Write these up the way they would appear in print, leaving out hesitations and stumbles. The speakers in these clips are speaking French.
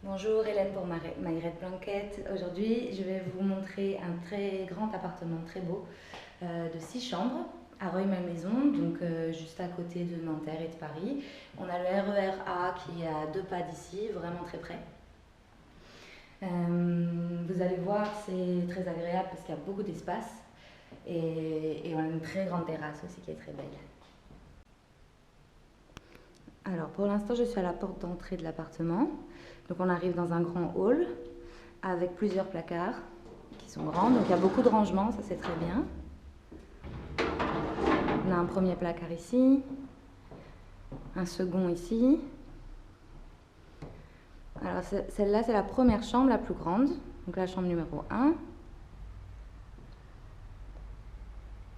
Bonjour Hélène pour My Red Blanket. Aujourd'hui, je vais vous montrer un très grand appartement très beau de 6 chambres à Rueil-Malmaison, donc juste à côté de Nanterre et de Paris. On a le RER A qui est à 2 pas d'ici, vraiment très près. Vous allez voir, c'est très agréable parce qu'il y a beaucoup d'espace et on a une très grande terrasse aussi qui est très belle. Alors pour l'instant, je suis à la porte d'entrée de l'appartement. Donc on arrive dans un grand hall avec plusieurs placards qui sont grands. Donc il y a beaucoup de rangements, ça c'est très bien. On a un premier placard ici, un second ici. Alors celle-là c'est la première chambre, la plus grande. Donc la chambre numéro 1.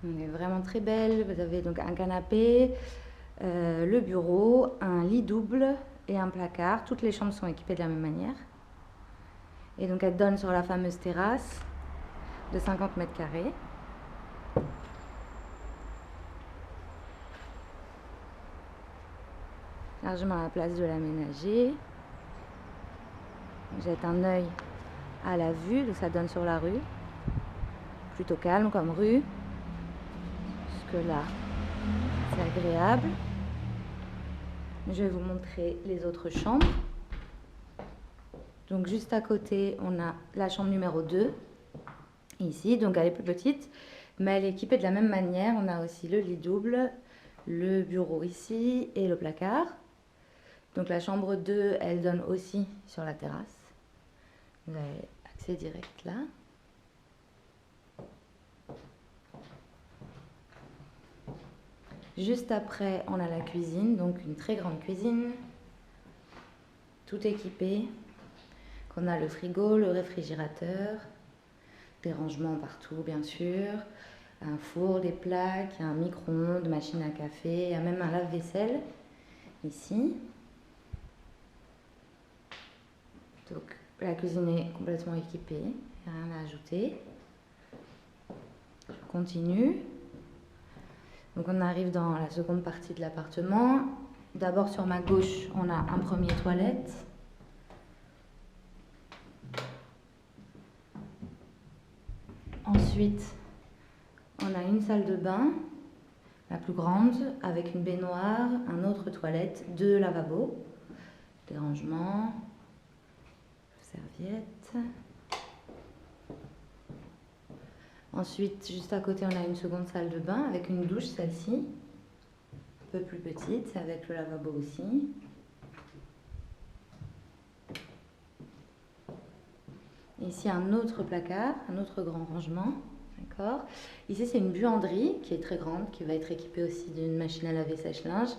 Elle est vraiment très belle. Vous avez donc un canapé, le bureau, un lit double et un placard. Toutes les chambres sont équipées de la même manière. Et donc elle donne sur la fameuse terrasse de 50 mètres carrés. Largement la place de l'aménager. Jette un œil à la vue, donc ça donne sur la rue. Plutôt calme comme rue. Jusque là, c'est agréable. Je vais vous montrer les autres chambres. Donc juste à côté, on a la chambre numéro 2. Ici, donc elle est plus petite, mais elle est équipée de la même manière. On a aussi le lit double, le bureau ici et le placard. Donc la chambre 2, elle donne aussi sur la terrasse. Vous avez accès direct là. Juste après, on a la cuisine, donc une très grande cuisine, tout équipé. On a le frigo, le réfrigérateur, des rangements partout bien sûr, un four, des plaques, un micro-ondes, machine à café, il y a même un lave-vaisselle ici. Donc la cuisine est complètement équipée, il n'y a rien à ajouter. Je continue. Donc on arrive dans la seconde partie de l'appartement. D'abord sur ma gauche, on a un premier toilette. Ensuite, on a une salle de bain, la plus grande, avec une baignoire, un autre toilette, 2 lavabos, des rangements, serviettes. Ensuite, juste à côté, on a une seconde salle de bain avec une douche, celle-ci, un peu plus petite, avec le lavabo aussi. Ici, un autre placard, un autre grand rangement. D'accord. Ici, c'est une buanderie qui est très grande, qui va être équipée aussi d'une machine à laver sèche-linge,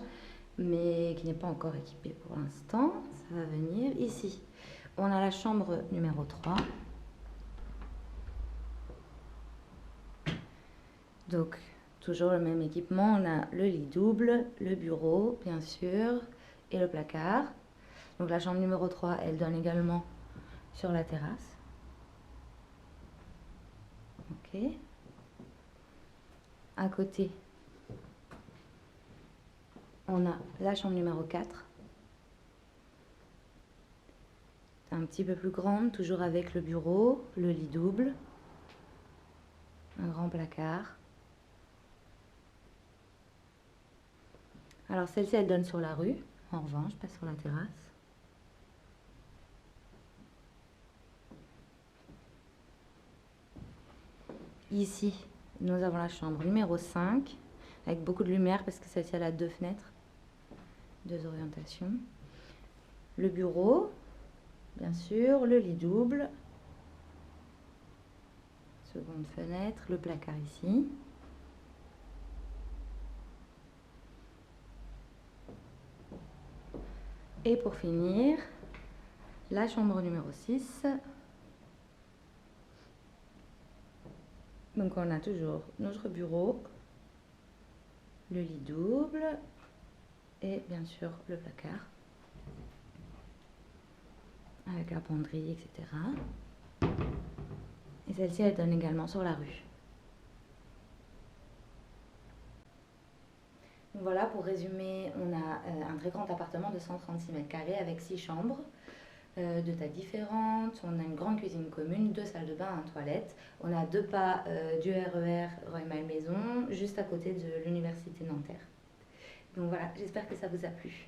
mais qui n'est pas encore équipée pour l'instant. Ça va venir. Ici, on a la chambre numéro 3. Donc, toujours le même équipement. On a le lit double, le bureau, bien sûr, et le placard. Donc, la chambre numéro 3, elle donne également sur la terrasse. Ok. À côté, on a la chambre numéro 4. C'est un petit peu plus grande, toujours avec le bureau, le lit double, un grand placard. Alors celle-ci, elle donne sur la rue, en revanche, pas sur la terrasse. Ici, nous avons la chambre numéro 5, avec beaucoup de lumière parce que celle-ci, elle a 2 fenêtres, 2 orientations. Le bureau, bien sûr, le lit double, seconde fenêtre, le placard ici. Et pour finir, la chambre numéro 6. Donc on a toujours notre bureau, le lit double et bien sûr le placard avec la penderie, etc. Et celle-ci, elle donne également sur la rue. Donc voilà, pour résumer, on a un très grand appartement de 136 mètres carrés avec 6 chambres. de tailles différentes. On a une grande cuisine commune, 2 salles de bain, un toilette. On a 2 pas du RER Rueil-Malmaison, juste à côté de l'université Nanterre. Donc voilà, j'espère que ça vous a plu.